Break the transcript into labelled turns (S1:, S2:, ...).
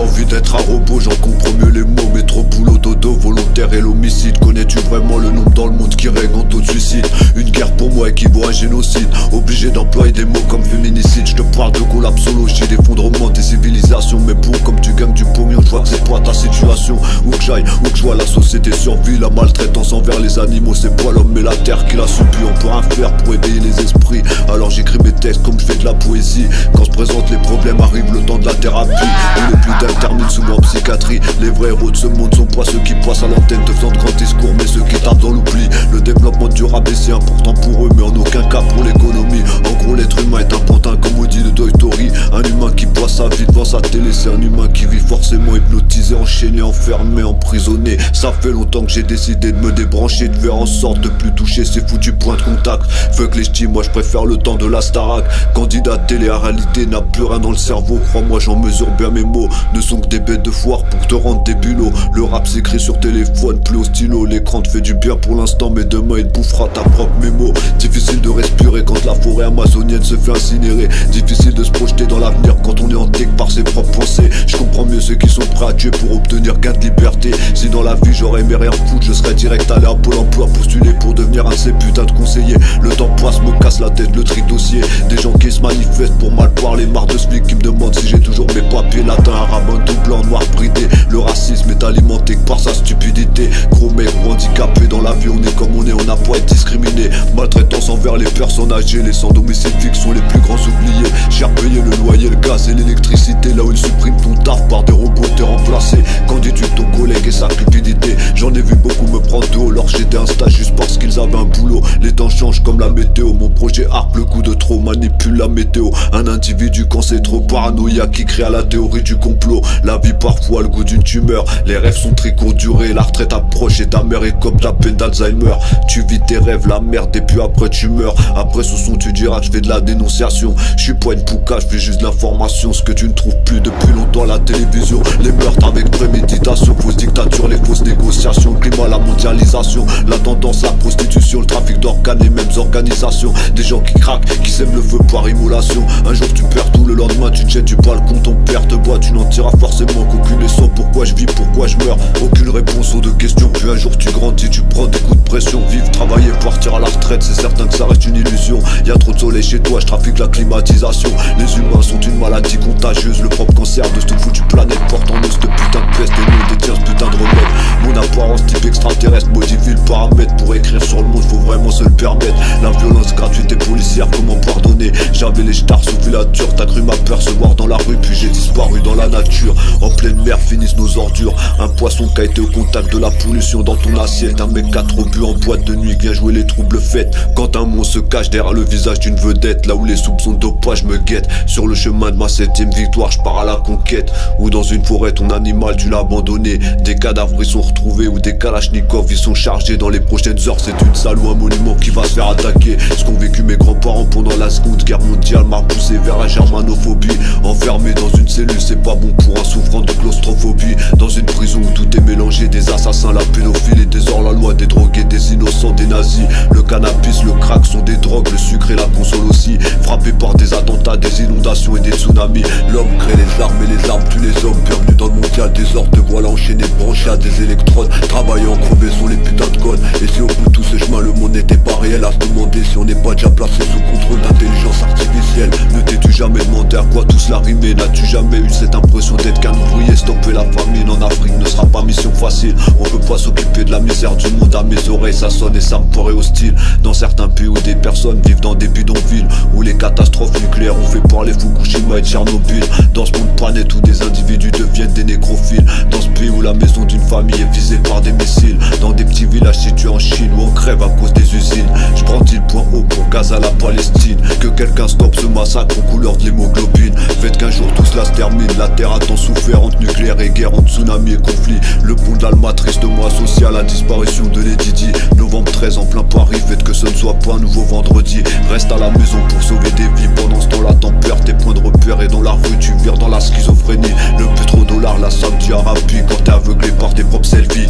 S1: envie d'être un robot, j'en comprends mieux les mots. Mais trop boulot, dodo, volontaire et l'homicide. Connais-tu vraiment le nombre dans le monde qui règne en taux de suicide? Une guerre pour moi équivaut à un génocide. Obligé d'employer des mots comme féminicide. Je te parle de collapsologie, d'effondrement des civilisations. Mais pour comme tu gagnes du pognon, je vois que c'est pas ta situation. Où que j'aille, où que je vois, la société survit. La maltraitance envers les animaux, c'est pas l'homme mais la terre qui l'a subi. On peut rien faire pour éveiller les esprits. Alors j'écris mes textes comme je fais de la poésie. Quand se présentent les problèmes, arrive le temps de la thérapie. Et le plus d'un termine souvent en psychiatrie. Les vrais héros de ce monde sont pas ceux qui passent à l'antenne te faisant de grands discours, mais ceux qui tapent dans l'oubli. Le développement durable est si important pour eux, mais en aucun cas pour l'économie. En gros, l'être humain est un pantin comme Woody de Toy Story. Un humain qui passe sa vie devant sa télé, c'est un humain qui vit forcément hypnotisé, enchaîné, enfermé, emprisonné. Ça fait longtemps que j'ai décidé de me débrancher, de faire en sorte de plus toucher ces foutus points de contact. Fuck les ch'tis, moi je préfère le temps de la Starac. Candidat télé à réalité n'a plus rien dans le cerveau. Crois-moi, j'en mesure bien mes mots. Ne sont que des bêtes de foire pour te rendre des bulots. Le rap s'écrit sur téléphone, plus au stylo. L'écran te fait du bien pour l'instant, mais demain il bouffera ta propre mémo. Difficile de respirer quand la forêt amazonienne se fait incinérer. Difficile de se projeter dans l'avenir quand on est hanté par ses propres pensées. Je comprends mieux ceux qui sont prêts à tuer pour obtenir gain de liberté. Si dans la vie j'aurais aimé rien foutre, je serais direct allé à Pôle emploi postuler pour devenir un de ces putains de conseillers. Le temps passe, me casse la tête, le tri dossier. Des gens qui se manifestent pour mal parler, marre de flics qui me demandent si j'ai toujours mes papiers latins, arabes, tout blanc, noir bridé. Le racisme est alimenté que par sa stupidité. Gros mec ou handicapé dans la vie, on est comme on est, on n'a pas à être discriminé. Maltraitance envers les personnes âgées, les sans domicile fixe sont les plus grands oubliés. Cher payer le loyer, le gaz et l'électricité, là où ils suppriment ton taf par des robots t'es remplacé. Qu'en dis-tu de ton collègue et sa cupidité? J'en ai vu beaucoup me prendre de haut, alors j'étais un stage juste parce qu'ils avaient un boulot. Les temps changent comme la météo, mon projet harpe le coup de trop, manipule la météo. Un individu quand c'est trop paranoïaque qui crée à la théorie du complot. La vie parfois a le goût d'une tumeur, les rêves sont très courte durée. La retraite approche et ta mère est comme ta peine d'Alzheimer. Tu vis tes rêves, la merde, et puis après tu meurs. Après ce son tu diras que je fais de la dénonciation. Je suis pas une pouca, je fais juste de l'information. Ce que tu ne trouves plus depuis longtemps à la télévision. Les meurtres avec préméditation, fausse dictature, les fausses négociations. Le climat, la mondialisation, la tendance, la prostitution, le trafic d'organes, les mêmes organisations. Des gens qui craquent, qui sèment le feu par immolation. Un jour tu perds tout, le lendemain tu te jettes du balcon. Ton père te boit, tu n'en tireras forcément qu'aucune leçon. Pourquoi je vis, pourquoi je meurs, aucune réponse aux deux questions. Puis un jour tu grandis, tu prends des coups de pression. Vivre, travailler, partir à la retraite, c'est certain que ça reste une illusion. Y'a trop de soleil chez toi, je trafique la climatisation. Les humains sont une maladie contagieuse. Le propre cancer de cette foutue planète porte en nous cette putain de peste. Et nous on détient ce putain de remède. Mon apparence type extraterrestre modifie le paramètre. Pour écrire sur le monde faut vraiment se le permettre. La violence gratuite et policière, comment pardonner? J'avais les stars sous filature, t'as cru m'apercevoir dans la rue, puis j'ai disparu dans la nature. En pleine mer finissent nos ordures. Un poisson qui a été au contact de la pollution dans ton assiette. Un mec qui a trop bu en boîte de nuit vient jouer les troubles fêtes. Quand un monstre se cache derrière le visage d'une vedette, là où les soupçons de dopage me guettent. Sur le chemin de ma 7ème victoire, je pars à la conquête. Ou dans une forêt, ton animal tu l'as abandonné. Des cadavres ils sont retrouvés, ou des kalachnikovs ils sont chargés. Dans les prochaines heures c'est une salle ou un monument qui va se faire attaquer. Ce qu'ont vécu mes grands-parents pendant la seconde guerre mondiale m'a poussé vers la germanophobie. Enfermé dans une cellule, c'est pas bon pour un souffrant de claustrophobie. Dans une prison où tout est mélangé, des assassins, la pédophilie, des hors-la-loi, des drogués, des innocents, des nazis. Le cannabis, le crack sont des drogues, le sucre et la console aussi. Frappé par des attentats, des inondations et des tsunamis. L'homme crée les armes et les armes tuent les hommes. Bienvenue dans le mondial des ordres, te voilà enchaîné, branché à des électrodes. Travaillant en crevaison, les putains de codes. Et si au bout de tout ce chemin le monde n'était pas réel, à se demander si on n'est pas déjà placé sous contrôle d'intelligence artificielle. Ne t'es-tu jamais demandé à quoi tout cela rimait? N'as-tu jamais eu cette impression d'être qu'un ouvrier? Stopper la famine en Afrique ne sera pas mission facile. On peut pas s'occuper de la misère du monde. À mes oreilles ça sonne et ça me paraît hostile. Dans certains pays où des personnes vivent dans des bidonvilles, où les catastrophes nucléaires ont fait parler Fukushima et Tchernobyl. Dans ce monde planète où des individus deviennent des nécrophiles. Dans ce pays où la maison d'une famille est visée par des missiles. Dans des petits villages situés en Chine où on crève à cause des usines. Je prends-il point haut pour Gaza, la Palestine. Que quelqu'un stoppe ce massacre aux couleurs de l'hémoglobine. Faites qu'un jour tout cela se termine. La terre a tant souffert entre nucléaire et guerre, entre tsunami et conflit. Le pont d'Alma tristement associé à la disparition de Lady Di. Novembre 13 en plein Paris, faites que ce ne soit pas un nouveau vendredi. Reste à la maison pour sauver des vies. Pendant ce temps-là t'en perds tes points de repère. Et dans la rue tu vires dans la schizophrénie. Le pétrodollar, la Saudi Arabie. Quand t'es aveuglé par tes propres selfies.